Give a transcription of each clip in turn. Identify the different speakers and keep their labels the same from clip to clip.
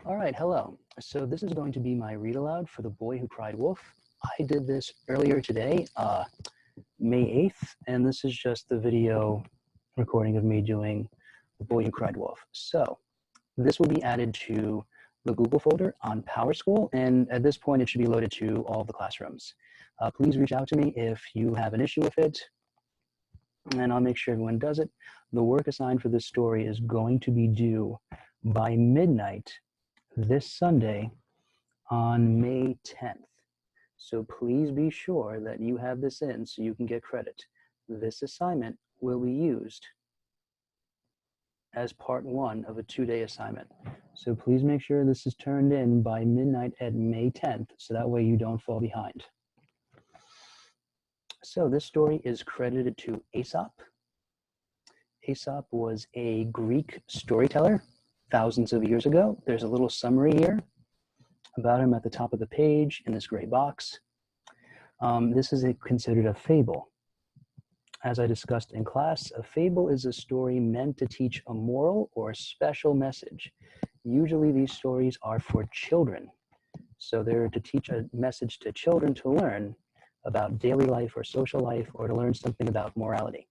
Speaker 1: All right, hello. So this is going to be my read aloud for The Boy Who Cried Wolf. I did this earlier today, May 8th, and this is just the video recording of me doing The Boy Who Cried Wolf. So this will be added to the Google folder on PowerSchool, and at this point it should be loaded to all of the classrooms. Please reach out to me if you have an issue with it, and I'll make sure everyone does it. The work assigned for this story is going to be due by midnight this Sunday on May 10th. So please be sure that you have this in so you can get credit. This assignment will be used as part one of a 2-day assignment. So please make sure this is turned in by midnight at May 10th so that way you don't fall behind. So this story is credited to Aesop. Aesop was a Greek storyteller thousands of years ago. There's a little summary here about him at the top of the page in this gray box. This is considered a fable. As I discussed in class, a fable is a story meant to teach a moral or a special message. Usually these stories are for children. So they're to teach a message to children to learn about daily life or social life or to learn something about morality.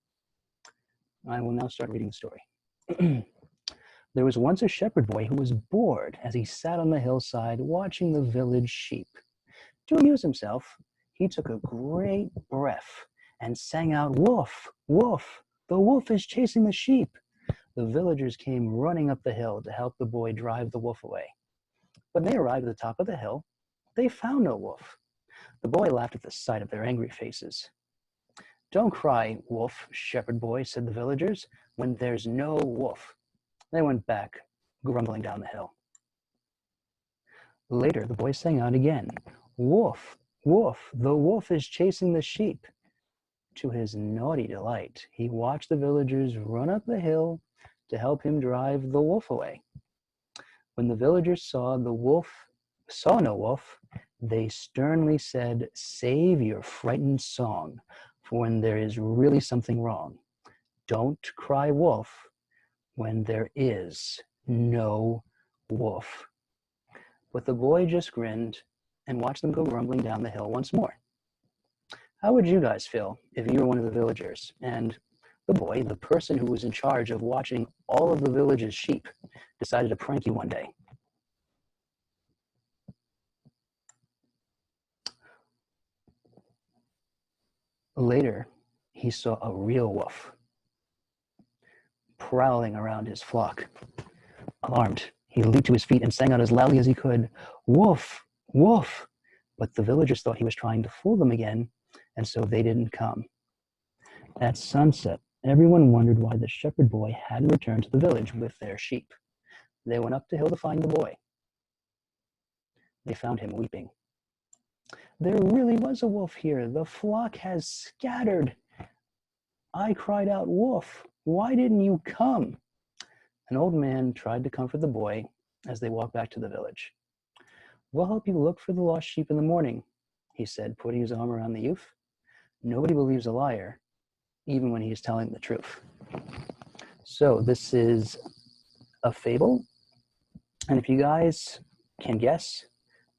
Speaker 1: I will now start reading the story. There was once a shepherd boy who was bored as he sat on the hillside watching the village sheep. To amuse himself, he took a great breath and sang out, "Wolf, wolf, the wolf is chasing the sheep." The villagers came running up the hill to help the boy drive the wolf away. When they arrived at the top of the hill, they found no wolf. The boy laughed at the sight of their angry faces. "Don't cry, wolf, shepherd boy," said the villagers, "when there's no wolf." They went back, grumbling down the hill. Later, the boy sang out again, "Wolf, wolf, the wolf is chasing the sheep." To his naughty delight, he watched the villagers run up the hill to help him drive the wolf away. When the villagers saw no wolf, they sternly said, "Save your frightened song for when there is really something wrong. Don't cry wolf when there is no wolf." But the boy just grinned and watched them go grumbling down the hill once more. How would you guys feel if you were one of the villagers and the boy, the person who was in charge of watching all of the village's sheep, decided to prank you one day? Later, he saw a real wolf prowling around his flock. Alarmed, he leaped to his feet and sang out as loudly as he could, "Wolf, wolf!" But the villagers thought he was trying to fool them again, and so they didn't come. At sunset, everyone wondered why the shepherd boy hadn't returned to the village with their sheep. They went up the hill to find the boy. They found him weeping. "There really was a wolf here. The flock has scattered. I cried out, 'Wolf, why didn't you come?'" An old man tried to comfort the boy as they walked back to the village. "We'll help you look for the lost sheep in the morning," he said, putting his arm around the youth. Nobody believes a liar, even when he is telling the truth. So this is a fable. And if you guys can guess,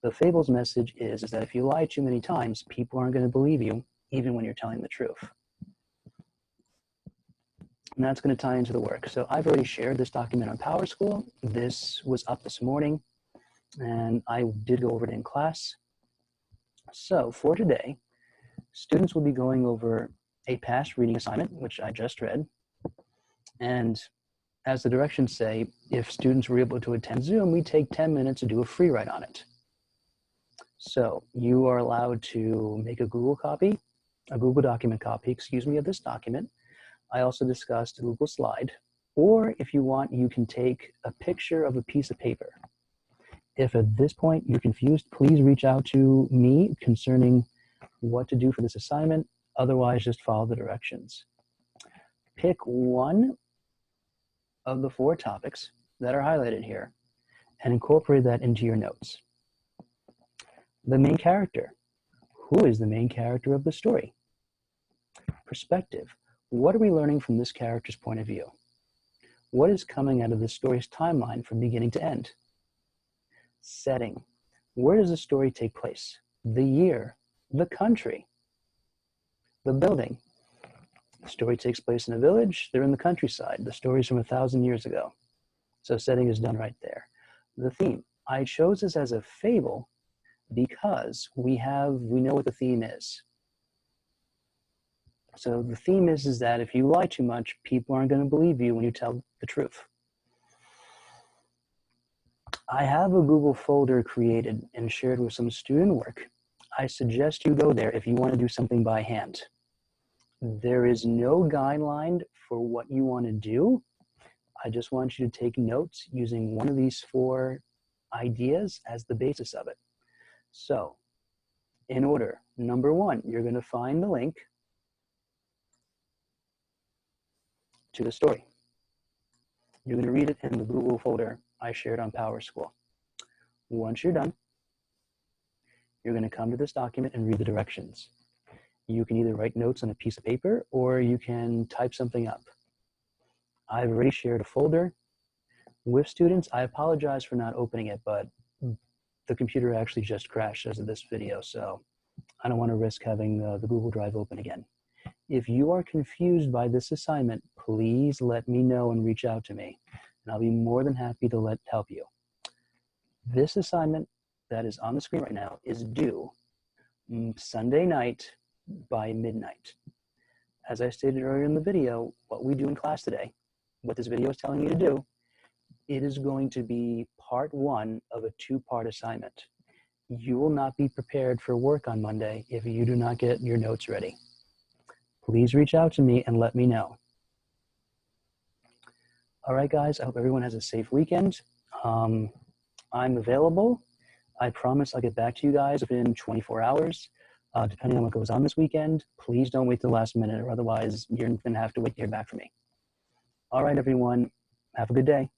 Speaker 1: the fable's message is that if you lie too many times, people aren't going to believe you, even when you're telling the truth. And that's going to tie into the work. So I've already shared this document on PowerSchool. This was up this morning, and I did go over it in class. So for today, students will be going over a past reading assignment, which I just read. And as the directions say, if students were able to attend Zoom, we take 10 minutes to do a free write on it. So you are allowed to make a Google document copy, of this document. I also discussed Google Slide, or if you want, you can take a picture of a piece of paper. If at this point you're confused, please reach out to me concerning what to do for this assignment. Otherwise, just follow the directions. Pick one of the 4 topics that are highlighted here and incorporate that into your notes. The main character. Who is the main character of the story? Perspective. What are we learning from this character's point of view? What is coming out of the story's timeline from beginning to end? Setting. Where does the story take place? The year, the country, the building. The story takes place in a village. They're in the countryside. The story's from 1,000 years ago. So setting is done right there. The theme. I chose this as a fable because we know what the theme is. So the theme is that if you lie too much, people aren't going to believe you when you tell the truth. I have a Google folder created and shared with some student work. I suggest you go there if you want to do something by hand. There is no guideline for what you want to do. I just want you to take notes using one of these 4 ideas as the basis of it. So, in order, number 1, you're going to find the link to the story. You're going to read it in the Google folder I shared on PowerSchool. Once you're done, you're going to come to this document and read the directions. You can either write notes on a piece of paper or you can type something up. I've already shared a folder with students. I apologize for not opening it, but the computer actually just crashed as of this video, so I don't want to risk having the Google Drive open again. If you are confused by this assignment, please let me know and reach out to me, and I'll be more than happy to help you. This assignment that is on the screen right now is due Sunday night by midnight. As I stated earlier in the video, what we do in class today, what this video is telling you to do, it is going to be part 1 of a 2-part assignment. You will not be prepared for work on Monday if you do not get your notes ready. Please reach out to me and let me know. All right, guys, I hope everyone has a safe weekend. I'm available. I promise I'll get back to you guys within 24 hours. Depending on what goes on this weekend, please don't wait till the last minute, or otherwise you're going to have to wait to hear back from me. All right, everyone, have a good day.